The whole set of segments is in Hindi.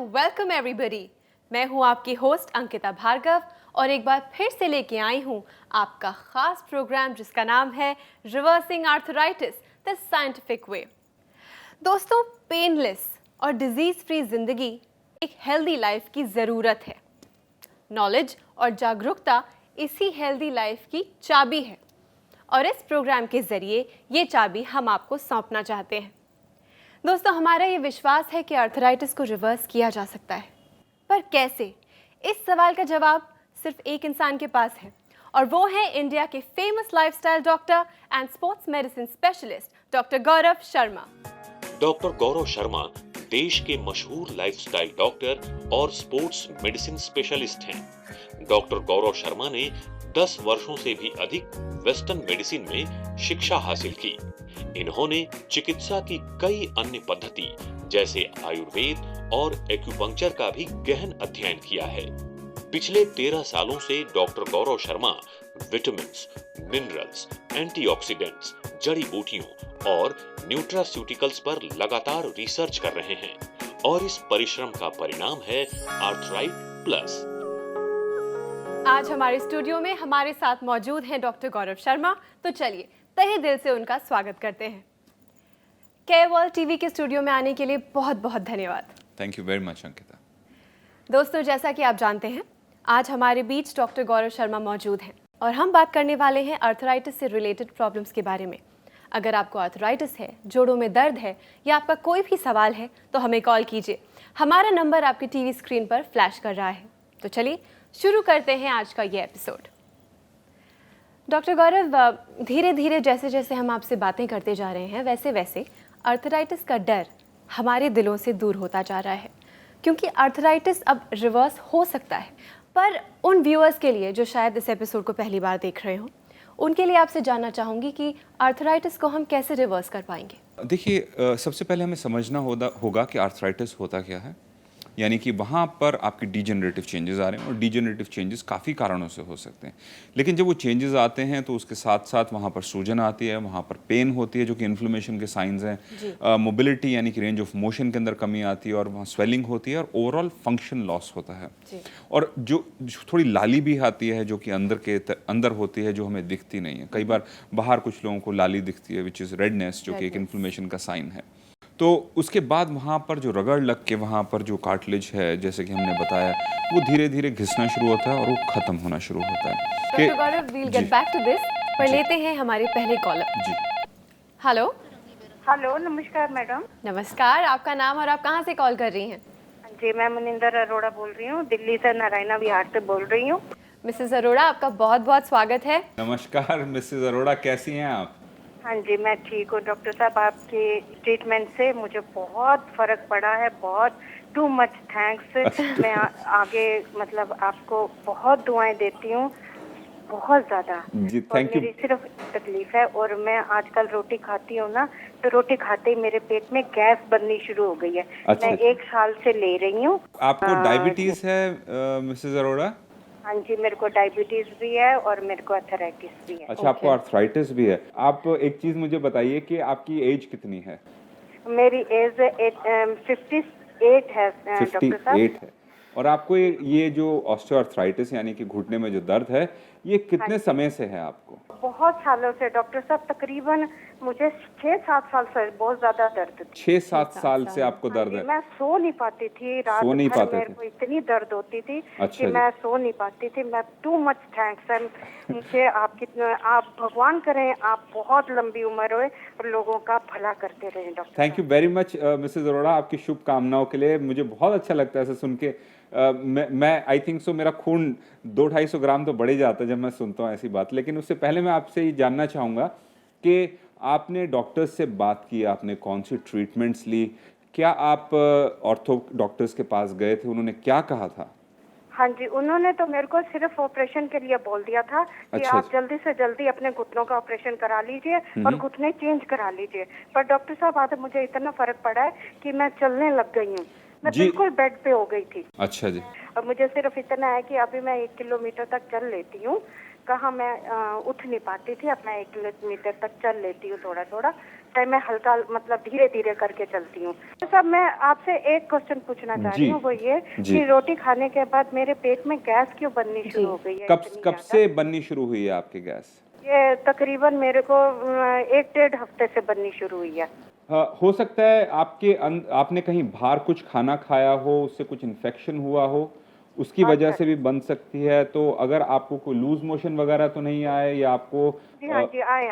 Welcome everybody. मैं हूं आपकी होस्ट अंकिता भार्गव और एक बार फिर से लेके आई हूं आपका खास प्रोग्राम जिसका नाम है reversing arthritis the scientific way. दोस्तों, पेनलेस और डिजीज फ्री जिंदगी एक हेल्दी लाइफ की ज़रूरत है। नॉलेज और जागरूकता इसी हेल्दी लाइफ की चाबी है और इस प्रोग्राम के ज़रिए ये चाबी हम आपको सौंपना चाहते हैं। दोस्तों, हमारा ये विश्वास है कि आर्थराइटिस को रिवर्स किया जा सकता है, पर कैसे? इस सवाल का जवाब सिर्फ एक इंसान के पास है और वो है इंडिया के famous lifestyle doctor and sports medicine specialist doctor Gaurav Sharma. Doctor Gaurav Sharma देश के मशहूर लाइफस्टाइल डॉक्टर और स्पोर्ट्स मेडिसिन स्पेशलिस्ट हैं। डॉक्टर गौरव शर्मा ने 10 वर्षों से भी अधिक वेस्टर्न मेडिसिन में शिक्षा हासिल की। इन्होंने चिकित्सा की कई अन्य पद्धति जैसे आयुर्वेद और एक्यूपंक्चर का भी गहन अध्ययन किया है। पिछले 13 सालों से doctor Gaurav Sharma vitamins, minerals, antioxidants, जड़ी बूटियों और न्यूट्रास्यूटिकल्स पर लगातार रिसर्च कर रहे हैं और इस परिश्रम का परिणाम है आर्थराइट प्लस। आज हमारे स्टूडियो में हमारे साथ मौजूद हैं डॉक्टर गौरव शर्मा। तो चलिए तहे दिल से उनका स्वागत करते हैं। केयर वर्ल्ड टीवी के स्टूडियो में आने के लिए बहुत बहुत धन्यवाद। Thank you very much Ankita. दोस्तों, जैसा कि आप जानते हैं, आज हमारे बीच डॉक्टर गौरव शर्मा मौजूद हैं और हम बात करने वाले हैं आर्थराइटिस से रिलेटेड प्रॉब्लम्स के बारे में। अगर आपको आर्थराइटिस है, जोड़ों में दर्द है या आपका कोई भी सवाल है तो हमें कॉल कीजिए। हमारा नंबर आपकी टीवी स्क्रीन पर फ्लैश कर रहा है। तो चलिए शुरू करते हैं आज का ये एपिसोड। डॉक्टर गौरव, धीरे धीरे जैसे जैसे हम आपसे बातें करते जा रहे हैं वैसे वैसे आर्थराइटिस का डर हमारे दिलों से दूर होता जा रहा है, क्योंकि आर्थराइटिस अब रिवर्स हो सकता है। पर उन व्यूअर्स के लिए जो शायद इस एपिसोड को पहली बार देख रहे हों, उनके लिए आपसे जानना चाहूँगी कि आर्थराइटिस को हम कैसे रिवर्स कर पाएंगे। देखिए, सबसे पहले हमें समझना होगा कि आर्थराइटिस होता क्या है। यानी कि वहाँ पर आपके डीजेनरेटिव चेंजेस आ रहे हैं और डीजेनरेटिव चेंजेस काफ़ी कारणों से हो सकते हैं। लेकिन जब वो चेंजेस आते हैं तो उसके साथ साथ वहाँ पर सूजन आती है, वहाँ पर पेन होती है जो कि इन्फ्लेमेशन के साइंस हैं, मोबिलिटी यानी कि रेंज ऑफ मोशन के अंदर कमी आती है और वहाँ स्वेलिंग होती है और ओवरऑल फंक्शन लॉस होता है। और जो थोड़ी लाली भी आती है जो कि अंदर होती है, जो हमें दिखती नहीं है। कई बार बाहर कुछ लोगों को लाली दिखती है विच इज़ रेडनेस, जो कि एक इन्फ्लेमेशन का साइन है। तो उसके बाद वहाँ पर जो रगड़ लग के वहाँ पर जो कार्टिलेज है, जैसे कि हमने बताया, वो धीरे धीरे घिसना शुरू होता है और वो खत्म होना शुरू होता है। Doctor Gaurav, we'll get back to this, पर लेते हैं हमारे पहले कॉलर। जी, हेलो। हेलो, नमस्कार मैडम। नमस्कार, आपका नाम और आप कहाँ से कॉल कर रही हैं? जी, मैं मनिंदर अरोड़ा बोल रही हूँ, दिल्ली से नारायणा विहार से बोल रही हूँ। मिसेस अरोड़ा, आपका बहुत बहुत स्वागत है। नमस्कार मिसेस अरोड़ा, कैसी हैं आप? हाँ जी, मैं ठीक हूँ डॉक्टर साहब। आपके ट्रीटमेंट से मुझे बहुत फर्क पड़ा है, बहुत टू मच थैंक्स। मैं आगे मतलब आपको बहुत दुआएं देती हूँ, बहुत ज़्यादा जी, थैंक यू। मेरी सिर्फ तकलीफ है, और मैं आजकल रोटी खाती हूँ ना, तो रोटी खाते ही मेरे पेट में गैस बननी शुरू हो गई है। अच्छा, मैं 1 साल से ले रही हूँ। आपको डायबिटीज है मिसेस अरोड़ा? हाँ जी, मेरे को डायबिटीज भी है और मेरे को आर्थराइटिस भी है। अच्छा, आपको आर्थराइटिस भी है। आप एक चीज मुझे बताइए कि आपकी एज कितनी है? मेरी एज 58 है डॉक्टर साहब। 58 है। और आपको ये जो ऑस्टियोआर्थराइटिस यानी कि घुटने में जो दर्द है, ये कितने समय से है आपको? बहुत सालों से डॉक्टर साहब, तकरीबन मुझे 6-7 साल से बहुत ज्यादा दर्द थी। 6-7 साल से आपको दर्द है? मैं सो नहीं पाती थी, रात भर मेरे को इतनी दर्द होती थी कि मैं सो नहीं पाती थी। मैं टू मच थैंक्स है मुझे। आप भगवान करें आप बहुत लंबी उम्र होए और लोगों का भला करते रहे doctor. Thank you very much Mrs Arora, आपकी शुभकामनाओं के लिए। मुझे बहुत अच्छा लगता है ऐसे सुन के। मैं आई थिंक सो मेरा खून 200-250 ग्राम तो बढ़ ही जाता है जब मैं सुनता हूँ ऐसी बात। लेकिन उससे पहले मैं आपसे ये जानना चाहूँगा कि आपने डॉक्टर्स से बात की, आपने कौन सी ट्रीटमेंट्स ली, क्या आप ऑर्थो डॉक्टर्स के पास गए थे, उन्होंने क्या कहा था? हाँ जी, उन्होंने तो मेरे को सिर्फ ऑपरेशन के लिए बोल दिया था कि आप जल्दी से जल्दी अपने घुटनों का ऑपरेशन करा लीजिए और घुटने चेंज करा लीजिए। पर डॉक्टर साहब, आज मुझे इतना फर्क पड़ा है कि मैं चलने लग गई हूँ। मैं बिल्कुल बेड पे हो गई थी। अच्छा जी। और मुझे सिर्फ इतना है कि अभी मैं 1 किलोमीटर तक चल लेती हूँ, कहाँ मैं उठ नहीं पाती थी। अब मैं 1 किलोमीटर तक चल लेती हूँ थोड़ा थोड़ा, चाहे मैं हल्का मतलब धीरे धीरे करके चलती हूँ। तो सब मैं आपसे एक क्वेश्चन पूछना चाह रही जी, हूँ, वो ये जी। कि रोटी खाने के बाद मेरे पेट में गैस क्यों बननी शुरू हो गई है कब इतनी कब ज्यादा? से बननी शुरू हुई है आपकी गैस? ये तकरीबन मेरे को 1 डेढ़ हफ्ते से बननी शुरू हुई है। हाँ, हो सकता है आपने कहीं बाहर कुछ खाना खाया हो, उससे कुछ इन्फेक्शन हुआ हो, उसकी वजह अच्छा से भी बन सकती है। तो अगर आपको कोई लूज मोशन वगैरह तो नहीं आए या आपको जी हाँ जी, आए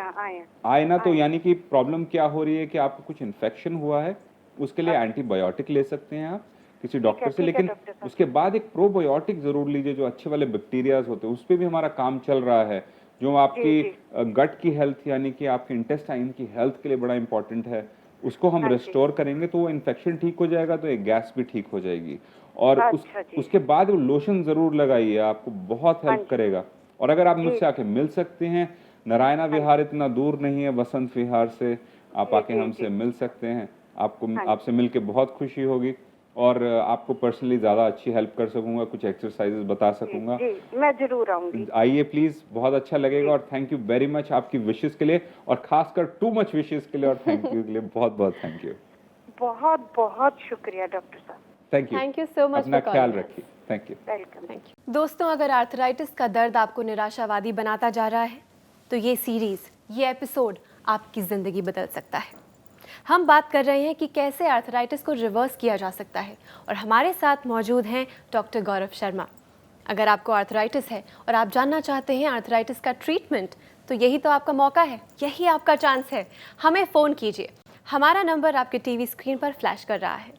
आए ना, तो आए। यानी कि प्रॉब्लम क्या हो रही है कि आपको कुछ इन्फेक्शन हुआ है। उसके लिए अच्छा, एंटीबायोटिक ले सकते हैं आप किसी डॉक्टर से, ठीक है लेकिन डॉक्टर साहब। उसके बाद एक प्रोबायोटिक जरूर लीजिए, जो अच्छे वाले बैक्टीरियाज होते हैं। उस पर भी हमारा काम चल रहा है, जो जी आपकी जी। गट की हेल्थ यानी कि आपके इंटेस्टाइन की हेल्थ के लिए बड़ा इंपॉर्टेंट है। उसको हम हाँ जी। रिस्टोर करेंगे तो वो इन्फेक्शन ठीक हो जाएगा, तो एक गैस भी ठीक हो जाएगी। और अच्छा जी। उसके बाद वो लोशन जरूर लगाइए, आपको बहुत हाँ हेल्प जी। करेगा। और अगर आप जी मुझसे आके मिल सकते हैं, नारायणा हाँ विहार इतना दूर नहीं है वसंत विहार से, आप जी आके जी हमसे जी। मिल सकते हैं। आपको हाँ जी आपसे मिलके बहुत खुशी होगी और आपको पर्सनली ज़्यादा अच्छी हेल्प कर सकूंगा, कुछ एक्सरसाइजेस बता जी सकूंगा। जी, मैं जरूर आऊंगी। आइए प्लीज़, बहुत अच्छा लगेगा। जी और थैंक यू वेरी मच आपकी विशेस के लिए, और खासकर टू मच विशेस के लिए, और थैंक यू के लिए बहुत बहुत थैंक यू। बहुत बहुत शुक्रिया डॉक्टर साहब। Thank you. Thank you so much अपना फॉर ख्याल कॉलिंग रखिए। Thank you. Welcome. Thank you. दोस्तों, अगर आर्थराइटिस का दर्द आपको निराशावादी बनाता जा रहा है तो ये सीरीज, ये एपिसोड आपकी ज़िंदगी बदल सकता है। हम बात कर रहे हैं कि कैसे आर्थराइटिस को रिवर्स किया जा सकता है, और हमारे साथ मौजूद हैं डॉक्टर गौरव शर्मा। अगर आपको आर्थराइटिस है और आप जानना चाहते हैं आर्थराइटिस का ट्रीटमेंट, तो यही तो आपका मौका है, यही आपका चांस है। हमें फ़ोन कीजिए, हमारा नंबर आपके टीवी स्क्रीन पर फ्लैश कर रहा है।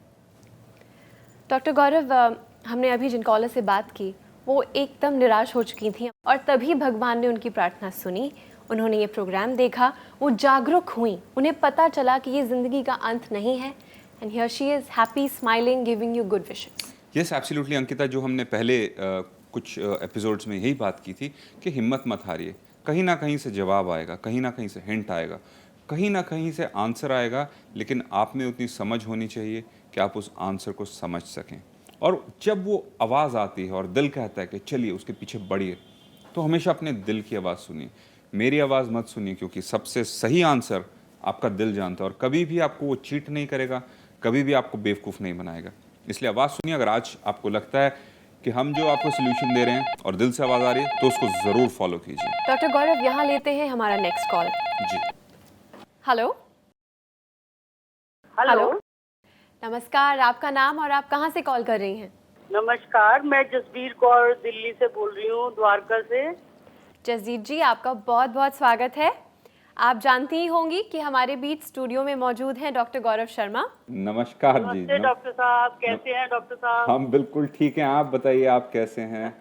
डॉक्टर गौरव, हमने अभी जिन कॉलर से बात की वो एकदम निराश हो चुकी थी, और तभी भगवान ने उनकी प्रार्थना सुनी। उन्होंने ये प्रोग्राम देखा, वो जागरूक हुई, उन्हें पता चला कि ये ज़िंदगी का अंत नहीं है। And here she is happy, smiling, giving you good wishes. Yes absolutely Ankita, जो हमने पहले कुछ एपिसोड्स में यही बात की थी कि हिम्मत मत हारिए। कहीं ना कहीं से जवाब आएगा, कहीं ना कहीं से हिंट आएगा, कहीं ना कहीं से आंसर आएगा, लेकिन आप में उतनी समझ होनी चाहिए कि आप उस आंसर को समझ सकें। और जब वो आवाज़ आती है और दिल कहता है कि चलिए उसके पीछे बढ़िए, तो हमेशा अपने दिल की आवाज़ सुनिए, मेरी आवाज़ मत सुनिए, क्योंकि सबसे सही आंसर आपका दिल जानता है, और कभी भी आपको वो चीट नहीं करेगा, कभी भी आपको बेवकूफ़ नहीं बनाएगा। इसलिए आवाज़ सुनिए। अगर आज आपको लगता है कि हम जो आपको सोल्यूशन दे रहे हैं और दिल से आवाज़ आ रही है, तो उसको ज़रूर फॉलो कीजिए। डॉक्टर गौरव, यहाँ लेते हैं हमारा नेक्स्ट कॉल। जी, हेलो। हेलो। नमस्कार, आपका नाम और आप कहाँ से कॉल कर रही हैं? नमस्कार, मैं जसबीर कौर दिल्ली से बोल रही हूँ, द्वारका से। जसजीत जी, आपका बहुत बहुत स्वागत है। आप जानती ही होंगी कि हमारे बीच स्टूडियो में मौजूद हैं डॉक्टर गौरव शर्मा। नमस्कार जी। नमस्ते डॉक्टर साहब, कैसे हैं डॉक्टर साहब? हम बिल्कुल ठीक हैं, आप बताइए आप कैसे हैं?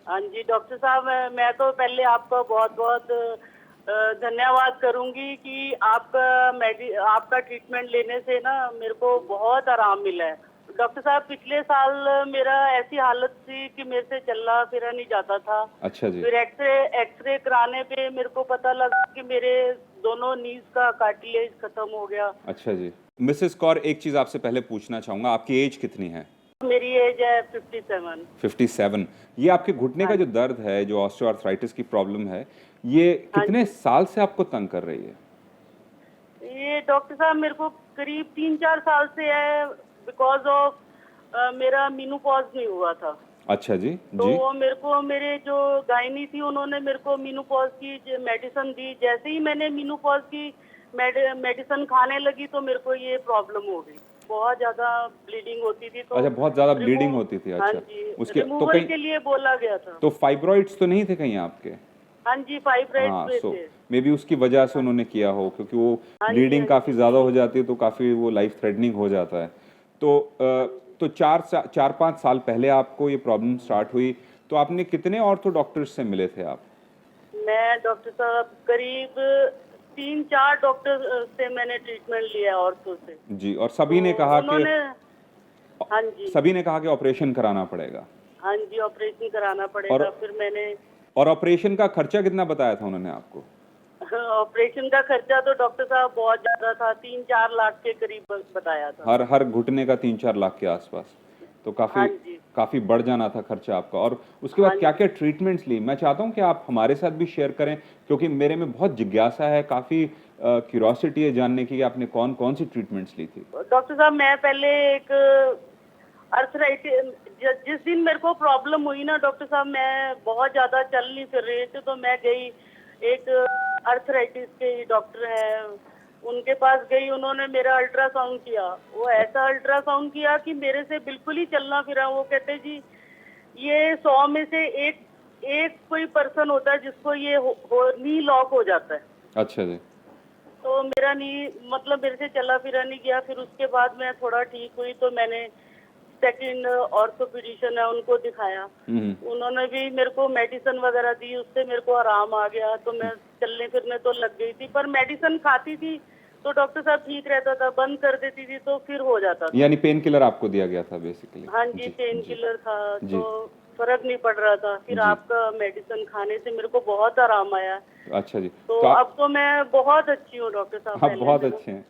हाँ जी डॉक्टर साहब, मैं तो पहले आपका बहुत बहुत धन्यवाद करूंगी कि आपका ट्रीटमेंट लेने से ना मेरे को बहुत आराम मिला है। डॉक्टर साहब, पिछले साल मेरा ऐसी हालत थी कि मेरे से चलना फिरा नहीं जाता था। अच्छा जी। फिर एक्सरे कराने पे मेरे को पता लगा कि मेरे दोनों नीज का कार्टिलेज खत्म हो गया। अच्छा जी। मिसेस कौर, एक चीज़ आपसे पहले पूछना चाहूँगा, आपकी एज कितनी है? मेरी एज है 57। 57। ये आपके घुटने का जो दर्द है, जो ऑस्टियोआर्थराइटिस की प्रॉब्लम है, ये हाँ कितने जी। साल से आपको तंग कर रही है? ये डॉक्टर साहब मेरे को करीब 3-4 साल से है, बिकॉज ऑफ मेरा मीनोपॉज नहीं हुआ था। अच्छा जी। तो जी। मेरे को मेरे जो गायनी थी उन्होंने मेरे को मीनोपॉज की मेडिसिन दी। जैसे ही मैंने मीनोपॉज की मेडिसिन खाने लगी तो मेरे को ये प्रॉब्लम हो गई। बहुत ज्यादा ब्लीडिंग होती थी, तो अच्छा, बहुत ज़्यादा रिमूव- ब्लीडिंग होती थी। हाँ अच्छा, जी, उसके तो रिमूवल कहीं के लिए बोला गया था। तो फाइब्रॉइड्स तो नहीं थे कहीं आपके? हाँ जी, फाइब्राइड्स हाँ, पे सो थे। मे बी उसकी वजह से उन्होंने किया हो, क्योंकि वो हाँ जी, ब्लीडिंग हाँ काफ़ी जी। ज़्यादा हो जाती है, तो काफ़ी वो लाइफ थ्रेटनिंग हो जाता है। तो 4-5 साल पहले आपको ये प्रॉब्लम स्टार्ट हुई, तो आपने कितने ऑर्थो डॉक्टर्स से मिले थे आप? मैं डॉक्टर साहब करीब 3-4 डॉक्टर से मैंने ट्रीटमेंट लिया ऑर्थो से। जी, और सभी ने तो कहा उन्होंने कि हाँ जी, ऑपरेशन कराना पड़ेगा। हाँ जी, ऑपरेशन कराना और पड़ेगा। फिर मैंने और ऑपरेशन का खर्चा कितना बताया था उन्होंने आपको? ऑपरेशन का खर्चा तो डॉक्टर साहब बहुत ज्यादा था, 3-4 लाख के करीब बताया था। हर घुटने का 3-4 लाख के आसपास? तो हाँ काफ़ी जी। काफ़ी बढ़ जाना था खर्चा आपका। और उसके बाद क्या क्या ट्रीटमेंट्स ली, मैं चाहता हूँ कि आप हमारे साथ भी शेयर करें, क्योंकि मेरे में बहुत जिज्ञासा है, काफ़ी क्यूरोसिटी है जानने की कि आपने कौन कौन सी ट्रीटमेंट्स ली थी। डॉक्टर साहब मैं पहले एक अर्थराइटिस, जिस दिन मेरे को प्रॉब्लम हुई ना डॉक्टर साहब, मैं बहुत ज्यादा चल नहीं फिर रही थी, तो मैं गई एक अर्थराइटिस के डॉक्टर हैं उनके पास गई। उन्होंने मेरा अल्ट्रासाउंड किया। वो ऐसा अल्ट्रासाउंड किया कि मेरे से बिल्कुल ही चलना फिरा। वो कहते जी ये 100 में से एक एक कोई पर्सन होता है जिसको ये नी लॉक हो जाता है। अच्छा जी। तो मेरा नी मतलब मेरे से चला फिरा नहीं गया। फिर उसके बाद मैं थोड़ा ठीक हुई तो मैंने सेकंड ऑर्थोपेडिशियन है उनको दिखाया। उन्होंने भी मेरे को मेडिसिन वगैरह दी, उससे मेरे को आराम आ गया। तो मैं चलने फिरने तो लग गई थी, पर मेडिसिन खाती थी तो डॉक्टर साहब ठीक रहता था, बंद कर देती थी तो फिर हो जाता था। यानी पेन किलर आपको दिया गया था बेसिकली? हाँ जी, पेन किलर था जी। तो फर्क नहीं पड़ रहा था। फिर जी। आपका मेडिसिन खाने से मेरे को बहुत आराम आया। अच्छा जी। तो तो अब तो मैं बहुत अच्छी हूँ डॉक्टर साहब। आप पहले बहुत से। अच्छे हैं,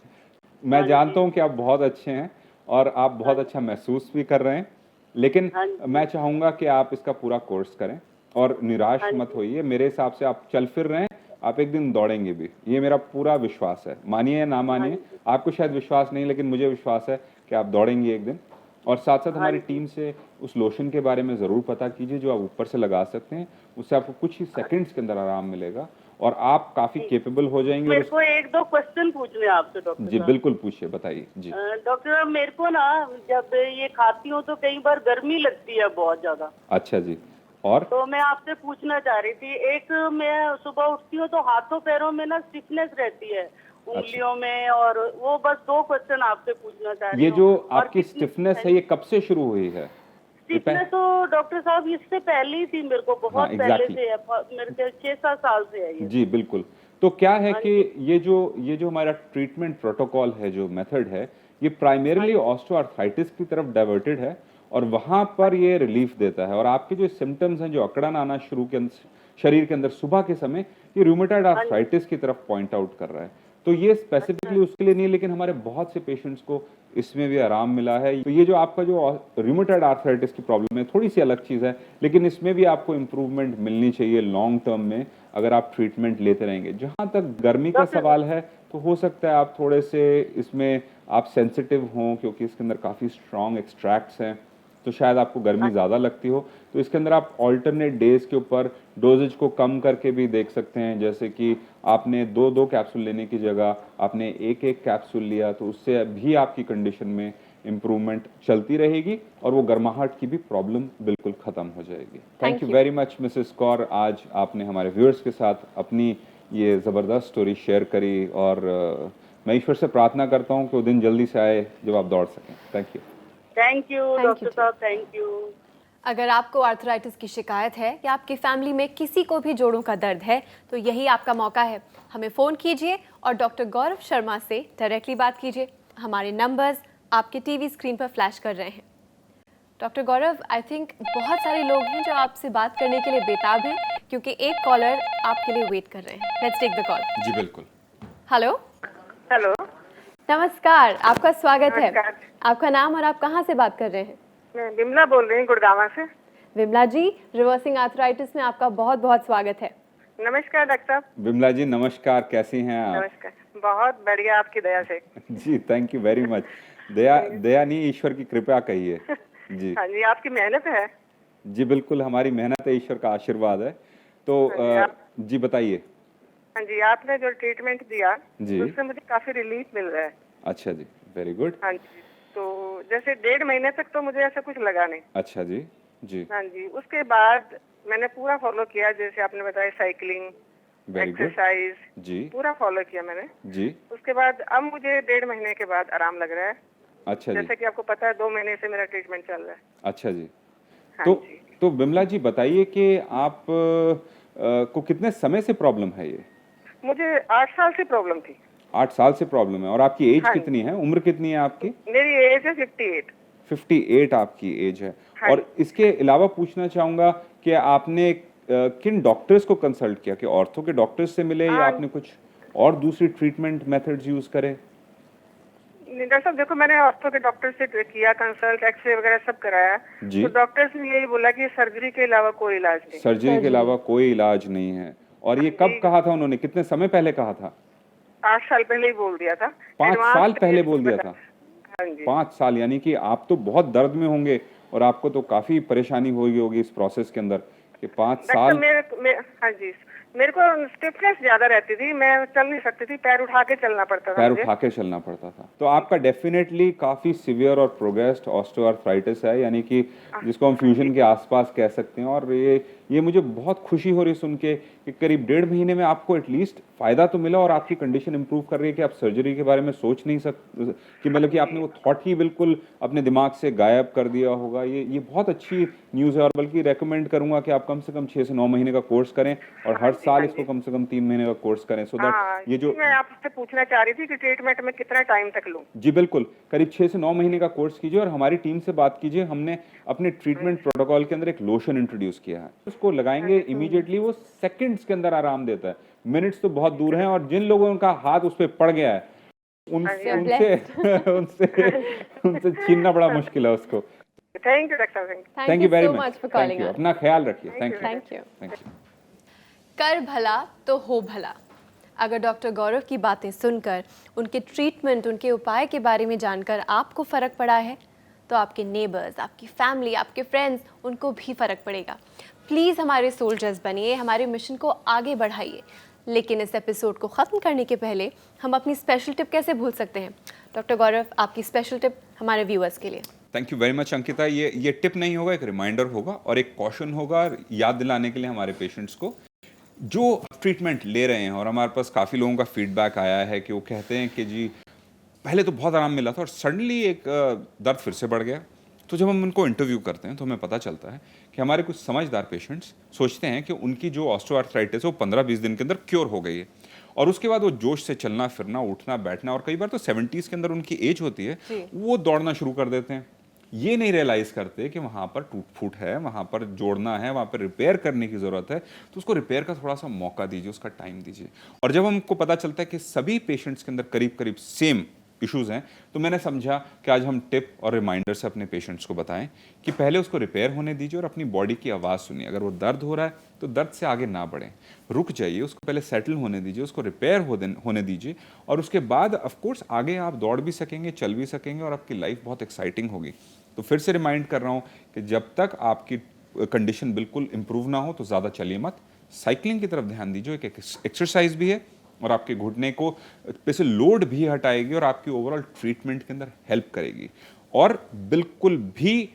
मैं हाँ जानता जी। हूँ कि आप बहुत अच्छे हैं और आप बहुत अच्छा महसूस भी कर रहे हैं, लेकिन हाँ जी। मैं चाहूँगा कि आप इसका पूरा कोर्स करें और निराश हाँ मत जी। होइए। मेरे हिसाब से आप चल फिर रहे हैं, आप एक दिन दौड़ेंगे भी, ये मेरा पूरा विश्वास है। मानिए या ना हाँ मानिए, जी। आपको शायद विश्वास नहीं, लेकिन मुझे विश्वास है कि आप दौड़ेंगे एक दिन। और साथ साथ हाँ हमारी जी। टीम से उस लोशन के बारे में ज़रूर पता कीजिए जो आप ऊपर से लगा सकते हैं, उससे आपको कुछ ही सेकंड्स के अंदर आराम मिलेगा और आप काफ़ी केपेबल हो जाएंगे। और मेरे को एक दो क्वेश्चन पूछने हैं आपसे डॉक्टर जी साहब। बिल्कुल, पूछिए, बताइए जी। डॉक्टर साहब मेरे को ना जब ये खाती हूँ तो कई बार गर्मी लगती है बहुत ज्यादा। अच्छा जी। और तो मैं आपसे पूछना चाह रही थी, एक मैं सुबह उठती हूँ तो हाथों पैरों में ना स्टिफनेस रहती है, उंगलियों में, और वो बस दो क्वेश्चन आपसे पूछना चाह रही ये हूँ। जो और आपकी स्टिफनेस है, ये कब से शुरू हुई है? ये स्टिफनेस तो डॉक्टर साहब इससे पहले ही थी मेरे को, हाँ, बहुत पहले एग्जैक्टली। से है। मेरे ख्याल 6-7 साल से है ये। जी बिल्कुल। तो क्या है हाँ कि जी। ये जो हमारा ट्रीटमेंट प्रोटोकॉल है, जो मेथड है, ये हाँ प्राइमरीली जी। ऑस्टियोआर्थराइटिस की तरफ डाइवर्टेड है और वहाँ पर ये रिलीफ देता है। और आपके जो सिम्टम्स हैं, जो अकड़न आना शुरू के शरीर के अंदर सुबह के समय, ये रूमेटॉइड हाँ जी। आर्थराइटिस की तरफ पॉइंट आउट कर रहा है। तो ये अच्छा। स्पेसिफिकली उसके लिए नहीं है, लेकिन हमारे बहुत से पेशेंट्स को इसमें भी आराम मिला है। तो ये जो आपका जो रूमेटॉइड आर्थराइटिस की प्रॉब्लम है, थोड़ी सी अलग चीज़ है, लेकिन इसमें भी आपको इम्प्रूवमेंट मिलनी चाहिए लॉन्ग टर्म में, अगर आप ट्रीटमेंट लेते रहेंगे। जहाँ तक गर्मी का डॉक्टर सवाल है, तो हो सकता है आप थोड़े से इसमें आप सेंसिटिव हों, क्योंकि इसके अंदर काफ़ी स्ट्रॉन्ग एक्सट्रैक्ट्स हैं, तो शायद आपको गर्मी ज़्यादा लगती हो। तो इसके अंदर आप ऑल्टरनेट डेज के ऊपर डोजेज को कम करके भी देख सकते हैं। जैसे कि आपने 2-2 कैप्सूल लेने की जगह आपने 1-1 कैप्सूल लिया, तो उससे भी आपकी कंडीशन में इम्प्रूवमेंट चलती रहेगी और वो गर्माहट की भी प्रॉब्लम बिल्कुल ख़त्म हो जाएगी। Thank you you. Very much Mrs Kaur, आज आपने हमारे व्यूअर्स के साथ अपनी ये ज़बरदस्त स्टोरी शेयर करी और मैं ईश्वर से प्रार्थना करता हूँ कि वो दिन जल्दी से आए जब आप दौड़ सकें। Thank you. Thank you Thank doctor you, साहब, थैंक यू। अगर आपको आर्थराइटिस की शिकायत है या आपकी फैमिली में किसी को भी जोड़ों का दर्द है, तो यही आपका मौका है। हमें फ़ोन कीजिए और डॉक्टर गौरव शर्मा से डायरेक्टली बात कीजिए। हमारे नंबर्स आपके टीवी स्क्रीन पर फ्लैश कर रहे हैं। डॉक्टर गौरव, आई थिंक बहुत सारे लोग हैं जो आपसे बात करने के लिए बेताब हैं, क्योंकि एक कॉलर आपके लिए वेट कर रहे हैं। Let's take the call. जी बिल्कुल। हेलो। हेलो, नमस्कार, आपका स्वागत है। नमस्कार। आपका नाम और आप कहाँ से बात कर रहे हैं? मैं विमला बोल रही हूँ गुड़गांव से। विमला जी, रिवर्सिंग आर्थराइटिस में आपका बहुत बहुत स्वागत है। नमस्कार डॉक्टर साहब। विमला जी नमस्कार, कैसी हैं आप? नमस्कार, बहुत बढ़िया आपकी दया से। जी थैंक यू वेरी मच। दया नहीं, ईश्वर की कृपा कहिए। जी हाँ जी, आपकी मेहनत है। जी बिल्कुल, हमारी मेहनत है, ईश्वर का आशीर्वाद है। तो हाँ जी, जी बताइए। हाँ जी, आपने जो ट्रीटमेंट दिया जी। उससे मुझे काफी रिलीफ मिल रहा है। अच्छा जी, वेरी गुड। हाँ जी, तो जैसे 1.5 महीने तक तो मुझे ऐसा कुछ लगा नहीं। अच्छा जी। जी हाँ जी, उसके बाद मैंने पूरा फॉलो किया, जैसे आपने बताया साइकिलिंग, वेरी गुड। एक्सरसाइज, जी पूरा फॉलो किया मैंने। जी। उसके बाद अब मुझे 1.5 महीने के बाद आराम लग रहा है। अच्छा जी। जैसे कि आपको पता है 2 महीने से मेरा ट्रीटमेंट चल रहा है। अच्छा जी। हाँ तो जी। तो विमला जी बताइए कि आप को कितने समय से प्रॉब्लम है ये? मुझे 8 साल से प्रॉब्लम थी। 8 साल से प्रॉब्लम है। और आपकी एज हाँ। कितनी है, उम्र कितनी है आपकी? मेरी एज है 58। 58 आपकी एज है। हाँ। और इसके अलावा पूछना चाहूंगा कि आपने किन डॉक्टर्स को कंसल्ट किया, कि ऑर्थो के डॉक्टर्स से मिले या हाँ। आपने कुछ और दूसरी ट्रीटमेंट मेथड्स यूज करे? डॉक्टर साहब देखो, मैंने ऑर्थो के डॉक्टर से किया कंसल्ट, एक्सरे वगैरह सब कराया। जी। तो डॉक्टर्स ने यही बोला कि सर्जरी के अलावा कोई इलाज नहीं। सर्जरी के अलावा कोई इलाज नहीं है। और ये कब कहा था उन्होंने, कितने समय पहले कहा था? 8 साल पहले ही बोल दिया था। 5 साल पहले बोल दिया था? हाँ जी। 5 साल, यानी कि आप तो बहुत दर्द में होंगे और आपको तो काफी परेशानी हुई होगी इस प्रोसेस के अंदर कि 5 साल। हाँ जी, मेरे को स्टिफनेस ज्यादा रहती थी, मैं चल नहीं सकती थी, पैर उठा के चलना पड़ता था। पैर उठा के चलना पड़ता था। तो आपका डेफिनेटली काफी सीवियर और प्रोग्रेस्ड ऑस्टियोआर्थराइटिस है, यानी कि जिसको हम फ्यूजन के आसपास कह सकते हैं। और ये मुझे बहुत खुशी हो रही सुन के कि करीब 1.5 महीने में आपको एटलीस्ट फायदा तो मिला और आपकी कंडीशन इंप्रूव कर रही है कि आप सर्जरी के बारे में सोच नहीं सकते, कि मतलब कि आपने वो थॉट ही बिल्कुल अपने दिमाग से गायब कर दिया होगा। ये बहुत अच्छी न्यूज़ है। और बल्कि रेकमेंड करूंगा कि आप कम से कम 6 से 9 महीने का कोर्स करें और हर साल इसको कम से कम 3 महीने का कोर्स करें, सो दैट ये जो मैं आपसे पूछना चाह रही थी कि ट्रीटमेंट में कितना टाइम तक लूं। जी बिल्कुल, करीब 6 से 9 महीने का कोर्स कीजिए और हमारी टीम से बात कीजिए। हमने अपने ट्रीटमेंट प्रोटोकॉल के अंदर एक लोशन इंट्रोड्यूस किया है, उसको लगाएंगे इमीडिएटली वो सेकंड्स के अंदर आराम देता है। मिनट्स तो बहुत दूर हैं। और जिन लोगों का हाथ उस पर पड़ गया है उनसे उनसे छीनना बड़ा मुश्किल है उसको। थैंक यू डॉक्टर साहब। Thank you very so much much for thank calling you. us. अपना ख्याल रखिए। Thank you Thank you. Thank you. कर भला तो हो भला। अगर डॉक्टर गौरव की बातें सुनकर, उनके ट्रीटमेंट, उनके उपाय के बारे में जानकर आपको फ़र्क पड़ा है, तो आपके नेबर्स, आपकी फैमिली, आपके फ्रेंड्स, उनको भी फ़र्क पड़ेगा। प्लीज़ हमारे सोल्जर्स बनिए, हमारे मिशन को आगे बढ़ाइए। लेकिन इस एपिसोड को ख़त्म करने के पहले हम अपनी स्पेशल टिप कैसे भूल सकते हैं? डॉक्टर गौरव, आपकी स्पेशल टिप हमारे व्यूअर्स के लिए। Thank you very much Ankita. ये टिप नहीं होगा, एक रिमाइंडर होगा और एक कॉशन होगा, और याद दिलाने के लिए हमारे पेशेंट्स को जो ट्रीटमेंट ले रहे हैं। और हमारे पास काफ़ी लोगों का फीडबैक आया है कि वो कहते हैं कि जी पहले तो बहुत आराम मिला था और सडनली एक दर्द फिर से बढ़ गया। तो जब हम उनको इंटरव्यू करते हैं तो हमें पता चलता है कि हमारे कुछ समझदार पेशेंट्स सोचते हैं कि उनकी जो ऑस्टियोआर्थराइटिस है वो 15-20 दिन के अंदर क्योर हो गई है और उसके बाद वो जोश से चलना फिरना, उठना बैठना, और कई बार तो 70s के अंदर उनकी एज होती है, वो दौड़ना शुरू कर देते हैं। ये नहीं रियलाइज़ करते कि वहाँ पर टूट फूट है, वहाँ पर जोड़ना है, वहाँ पर रिपेयर करने की ज़रूरत है। तो उसको रिपेयर का थोड़ा सा मौका दीजिए, उसका टाइम दीजिए। और जब हमको पता चलता है कि सभी पेशेंट्स के अंदर करीब करीब सेम इश्यूज़ हैं, तो मैंने समझा कि आज हम टिप और रिमाइंडर से अपने पेशेंट्स को बताएं कि पहले उसको रिपेयर होने दीजिए और अपनी बॉडी की आवाज़ सुनिए। अगर वो दर्द हो रहा है तो दर्द से आगे ना बढ़ें, रुक जाइए, उसको पहले सेटल होने दीजिए, उसको रिपेयर होने दीजिए। और उसके बाद ऑफ कोर्स आगे आप दौड़ भी सकेंगे, चल भी सकेंगे और आपकी लाइफ बहुत एक्साइटिंग होगी। तो फिर से रिमाइंड कर रहा हूँ कि जब तक आपकी कंडीशन बिल्कुल इंप्रूव ना हो तो ज़्यादा चलिए मत। साइकिलिंग की तरफ ध्यान दीजिए, एक एक्सरसाइज भी है और आपके घुटने को पे से लोड भी हटाएगी और आपकी ओवरऑल ट्रीटमेंट के अंदर हेल्प करेगी। और बिल्कुल भी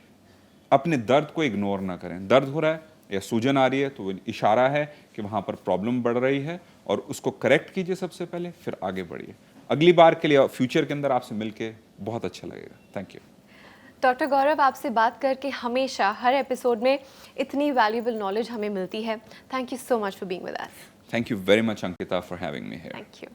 अपने दर्द को इग्नोर ना करें। दर्द हो रहा है या सूजन आ रही है तो वो इशारा है कि वहाँ पर प्रॉब्लम बढ़ रही है और उसको करेक्ट कीजिए सबसे पहले, फिर आगे बढ़िए। अगली बार के लिए फ्यूचर के अंदर आपसे मिलके बहुत अच्छा लगेगा। थैंक यू डॉक्टर गौरव, आपसे बात करके हमेशा हर एपिसोड में इतनी वैल्यूएबल नॉलेज हमें मिलती है। Thank you so much for being with us. Thank you very much, Ankita, for having me here. Thank you.